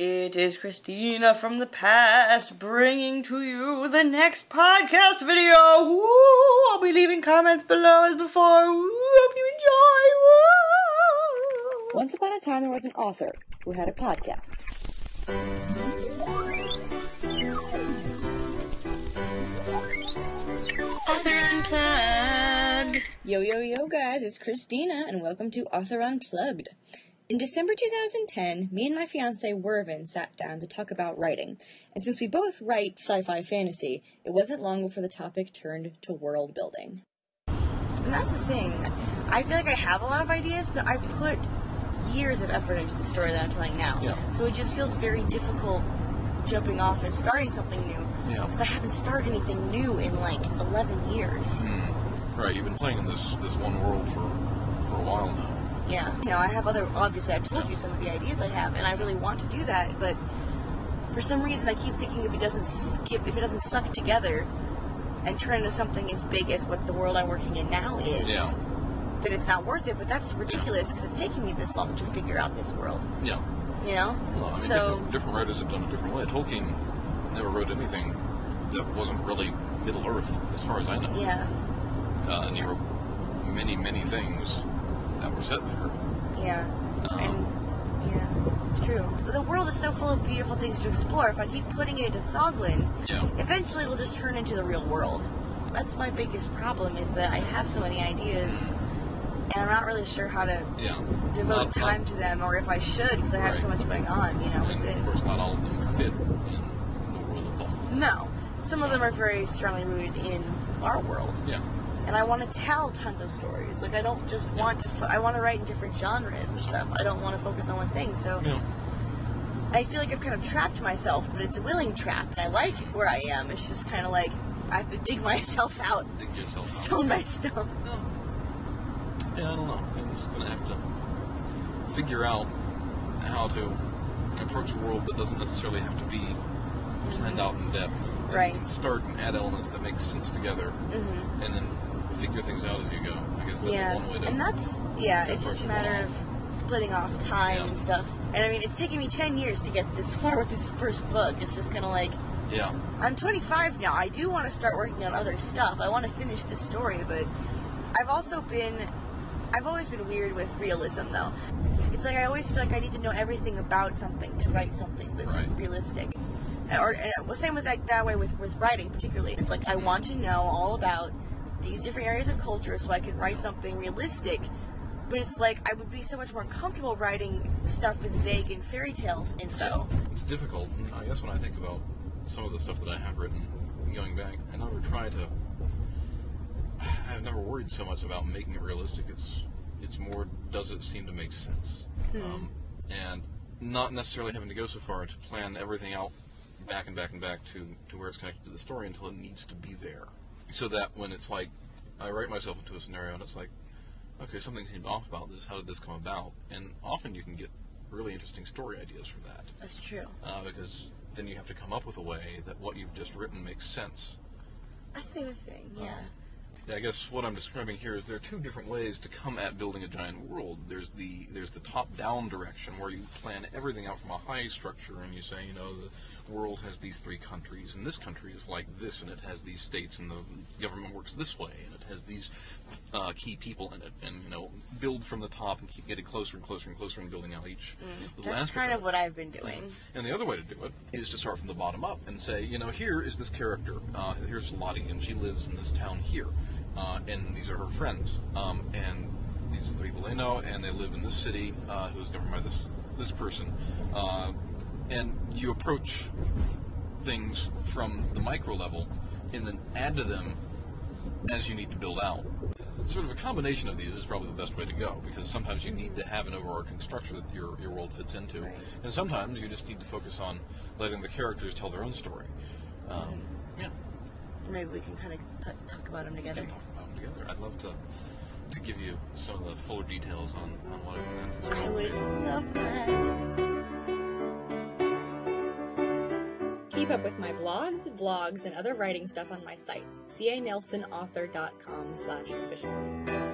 It is Christina from the past bringing to you the next podcast video. Woo! I'll be leaving comments below as before. Woo! Hope you enjoy. Woo! Once upon a time, there was an author who had a podcast. Author Unplugged. Yo, guys, it's Christina, and welcome to Author Unplugged. In December 2010, me and my fiance, Wervin, sat down to talk about writing. And since we both write sci-fi fantasy, it wasn't long before the topic turned to world building. And that's the thing. I feel like I have a lot of ideas, but I've put years of effort into the story that I'm telling now. Yeah. So it just feels very difficult jumping off and starting something new. Yeah. Because I haven't started anything new in like 11 years. Right, you've been playing in this one world for a while now. Yeah. You know, I have obviously I've told you some of the ideas I have, and I really want to do that, but for some reason I keep thinking if it doesn't suck together and turn into something as big as what the world I'm working in now is, then it's not worth it, but that's ridiculous because it's taking me this long to figure out this world. Yeah. You know? Well, I mean, so different writers have done it a different way. Tolkien never wrote anything that wasn't really Middle-earth, as far as I know. Yeah. And he wrote many things that were set there. Yeah. It's true. The world is so full of beautiful things to explore. If I keep putting it into Thoglin, eventually it'll just turn into the real world. That's my biggest problem, is that I have so many ideas, and I'm not really sure how to devote time to them, or if I should, because I have so much going on, you know, with this. Of course, not all of them fit in the world of Thoglin. No. Some of them are very strongly rooted in our world. Yeah. And I want to tell tons of stories. Like, I don't just want to... I want to write in different genres and stuff. I don't want to focus on one thing. So I feel like I've kind of trapped myself, but it's a willing trap. And I like where I am. It's just kind of like I have to dig myself out. Dig yourself stone by stone. Yeah, I don't know. I'm just going to have to figure out how to approach a world that doesn't necessarily have to be planned out in depth. Right. And start and add elements that make sense together. And then figure things out as you go. I guess that's one way to... And that's, it's just a matter of splitting off time and stuff. And I mean, it's taken me 10 years to get this far with this first book. It's just kind of like... Yeah. I'm 25 now. I do want to start working on other stuff. I want to finish this story, but I've always been weird with realism, though. It's like I always feel like I need to know everything about something to write something that's realistic. Or same with that way with writing, particularly. It's like I want to know all about these different areas of culture so I can write something realistic. But it's like I would be so much more comfortable writing stuff with vague and fairy tales info. Yeah, it's difficult. I guess when I think about some of the stuff that I have written, going back, I've never worried so much about making it realistic. It's more, does it seem to make sense? And not necessarily having to go so far to plan everything out back to where it's connected to the story until it needs to be there. So that when it's like, I write myself into a scenario and it's like, okay, something seemed off about this, how did this come about? And often you can get really interesting story ideas from that. That's true. Because then you have to come up with a way that what you've just written makes sense. I see the thing, Yeah, I guess what I'm describing here is there are two different ways to come at building a giant world. There's the top-down direction where you plan everything out from a high structure and you say, you know, the world has these 3 countries, and this country is like this, and it has these states, and the government works this way, and it has these key people in it, and, you know, build from the top and keep getting closer and closer and closer and building out each little That's kind of what I've been doing. And the other way to do it is to start from the bottom up and say, you know, here is this character, here's Lottie, and she lives in this town here. And these are her friends, and these are the people they know, and they live in this city, who's governed by this person. And you approach things from the micro level, and then add to them as you need to build out. Sort of a combination of these is probably the best way to go, because sometimes you need to have an overarching structure that your world fits into, and sometimes you just need to focus on letting the characters tell their own story. Maybe we can kind of talk about them together. We can talk about them together. I'd love to give you some of the fuller details on what I've planned for this. I would love that. Keep up with my blogs, vlogs, and other writing stuff on my site, canelsonauthor.com/official.